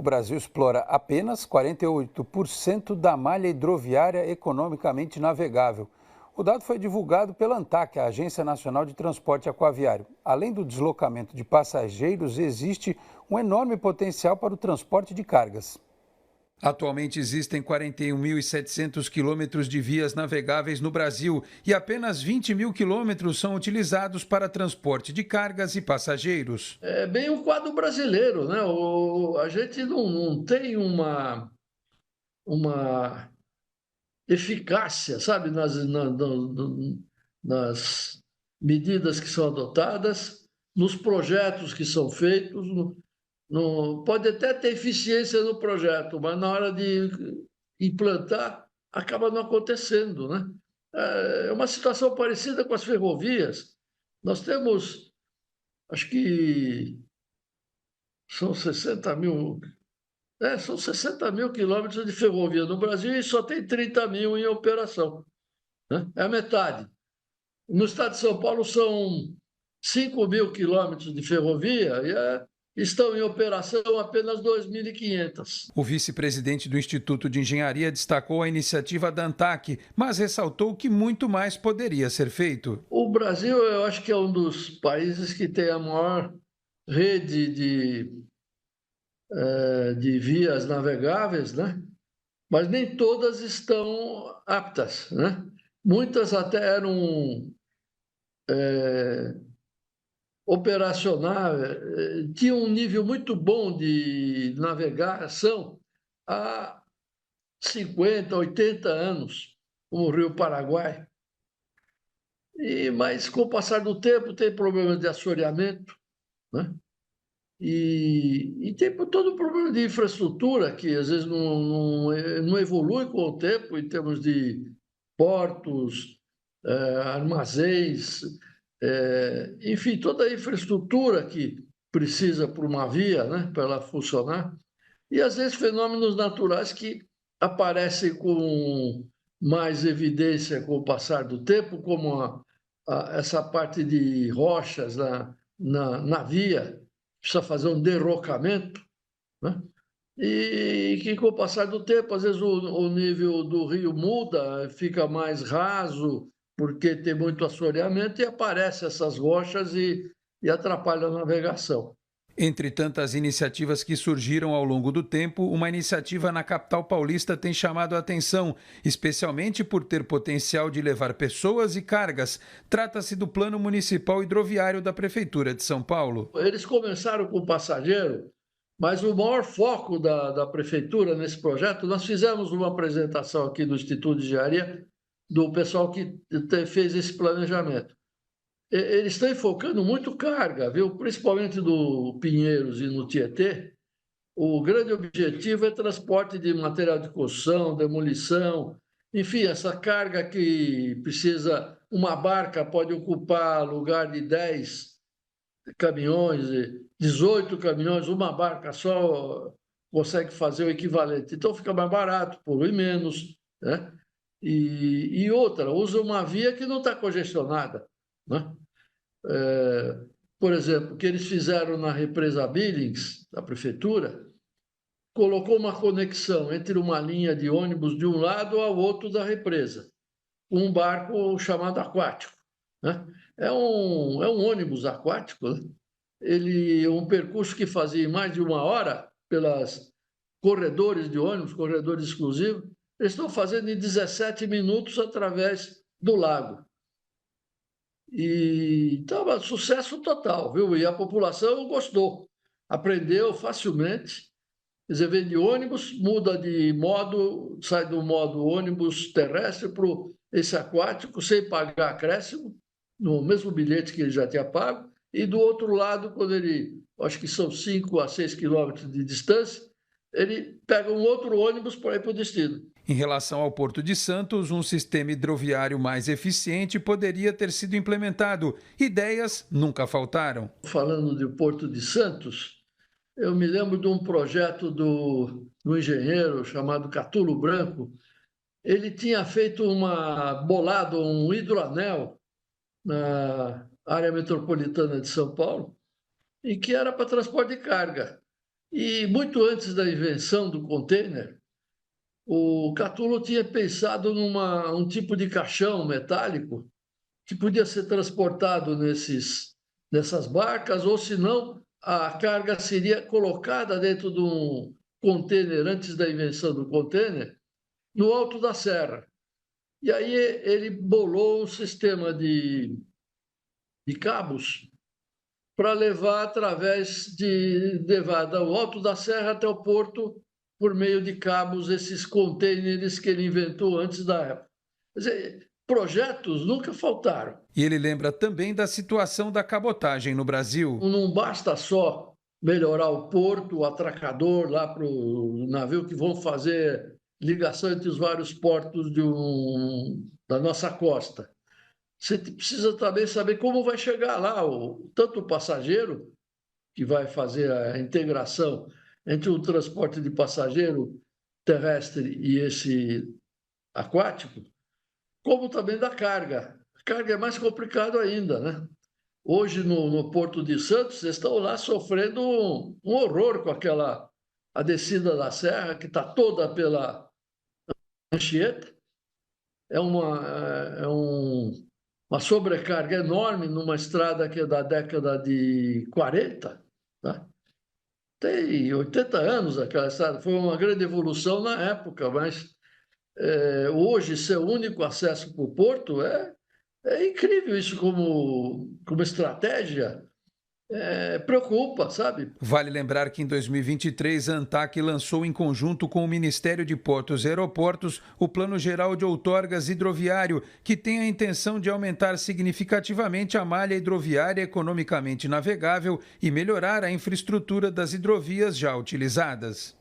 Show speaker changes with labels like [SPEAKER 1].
[SPEAKER 1] O Brasil explora apenas 48% da malha hidroviária economicamente navegável. O dado foi divulgado pela ANTAQ, a Agência Nacional de Transporte Aquaviário. Além do deslocamento de passageiros, existe um enorme potencial para o transporte de cargas. Atualmente existem 41.700 quilômetros de vias navegáveis no Brasil e apenas 20 mil quilômetros são utilizados para transporte de cargas e passageiros.
[SPEAKER 2] É bem o quadro brasileiro, né? A gente não tem uma eficácia, sabe, nas medidas que são adotadas, nos projetos que são feitos. Pode até ter eficiência no projeto, mas na hora de implantar, acaba não acontecendo, né? É uma situação parecida com as ferrovias. Nós temos, acho que são 60 mil quilômetros de ferrovia no Brasil e só tem 30 mil em operação, né? É a metade. No estado de São Paulo são 5 mil quilômetros de ferrovia e estão em operação apenas 2.500.
[SPEAKER 1] O vice-presidente do Instituto de Engenharia destacou a iniciativa da ANTAQ, mas ressaltou que muito mais poderia ser feito.
[SPEAKER 2] O Brasil, eu acho que é um dos países que tem a maior rede de vias navegáveis, né? Mas nem todas estão aptas, né? Muitas até eram operacionais, tinham um nível muito bom de navegação há 50, 80 anos, como o Rio Paraguai. Mas, com o passar do tempo, tem problemas de assoreamento, né? E tem todo o problema de infraestrutura, que às vezes não evolui com o tempo, em termos de portos, armazéns, enfim, toda a infraestrutura que precisa para uma via, né, para ela funcionar. E às vezes fenômenos naturais que aparecem com mais evidência com o passar do tempo, como essa parte de rochas na via, precisa fazer um derrocamento, né? E que com o passar do tempo, às vezes o nível do rio muda, fica mais raso, porque tem muito assoreamento e aparecem essas rochas e atrapalham a navegação.
[SPEAKER 1] Entre tantas iniciativas que surgiram ao longo do tempo, uma iniciativa na capital paulista tem chamado a atenção, especialmente por ter potencial de levar pessoas e cargas. Trata-se do Plano Municipal Hidroviário da Prefeitura de São Paulo.
[SPEAKER 2] Eles começaram com o passageiro, mas o maior foco da Prefeitura nesse projeto, nós fizemos uma apresentação aqui do Instituto de Engenharia, do pessoal que fez esse planejamento. Eles estão enfocando muito carga, viu? Principalmente do Pinheiros e no Tietê. O grande objetivo é transporte de material de construção, demolição, enfim, essa carga que precisa, uma barca pode ocupar lugar de 10 caminhões, 18 caminhões, uma barca só consegue fazer o equivalente. Então fica mais barato, polui menos, né? E outra, usa uma via que não está congestionada, né? Por exemplo, o que eles fizeram na represa Billings, da prefeitura, colocou uma conexão entre uma linha de ônibus de um lado ao outro da represa, um barco chamado aquático, né? É um ônibus aquático, né? Ele um percurso que fazia mais de 1 hora pelas corredores de ônibus, corredores exclusivos, eles estão fazendo em 17 minutos através do lago. E estava sucesso total, viu? E a população gostou, aprendeu facilmente. Quer dizer, vem de ônibus, muda de modo, sai do modo ônibus terrestre para esse aquático, sem pagar acréscimo, no mesmo bilhete que ele já tinha pago. E do outro lado, quando ele, acho que são 5 a 6 quilômetros de distância, ele pega um outro ônibus para ir para o destino.
[SPEAKER 1] Em relação ao Porto de Santos, um sistema hidroviário mais eficiente poderia ter sido implementado. Ideias nunca faltaram.
[SPEAKER 2] Falando do Porto de Santos, eu me lembro de um projeto do engenheiro chamado Catulo Branco. Ele tinha feito bolado um hidroanel na área metropolitana de São Paulo, e que era para transporte de carga. E muito antes da invenção do container, o Catulo tinha pensado um tipo de caixão metálico que podia ser transportado nessas barcas, ou se não, a carga seria colocada dentro de um container, antes da invenção do container, no alto da serra. E aí ele bolou um sistema de cabos para levar levar do alto da serra até o porto por meio de cabos, esses contêineres que ele inventou antes da época. Quer dizer, projetos nunca faltaram.
[SPEAKER 1] E ele lembra também da situação da cabotagem no Brasil.
[SPEAKER 2] Não basta só melhorar o porto, o atracador lá para o navio que vão fazer ligação entre os vários portos da nossa costa. Você precisa também saber como vai chegar lá, tanto o passageiro, que vai fazer a integração entre o transporte de passageiro terrestre e esse aquático, como também da carga. A carga é mais complicado ainda, né? Hoje, no Porto de Santos, eles estão lá sofrendo um horror com a descida da serra, que está toda pela Anchieta. Uma sobrecarga enorme numa estrada que é da década de 40, tá? Tem 80 anos aquela estrada, foi uma grande evolução na época, mas hoje ser o único acesso para o porto é incrível isso como estratégia. Preocupa, sabe?
[SPEAKER 1] Vale lembrar que em 2023 a ANTAQ lançou em conjunto com o Ministério de Portos e Aeroportos o Plano Geral de Outorgas Hidroviário, que tem a intenção de aumentar significativamente a malha hidroviária economicamente navegável e melhorar a infraestrutura das hidrovias já utilizadas.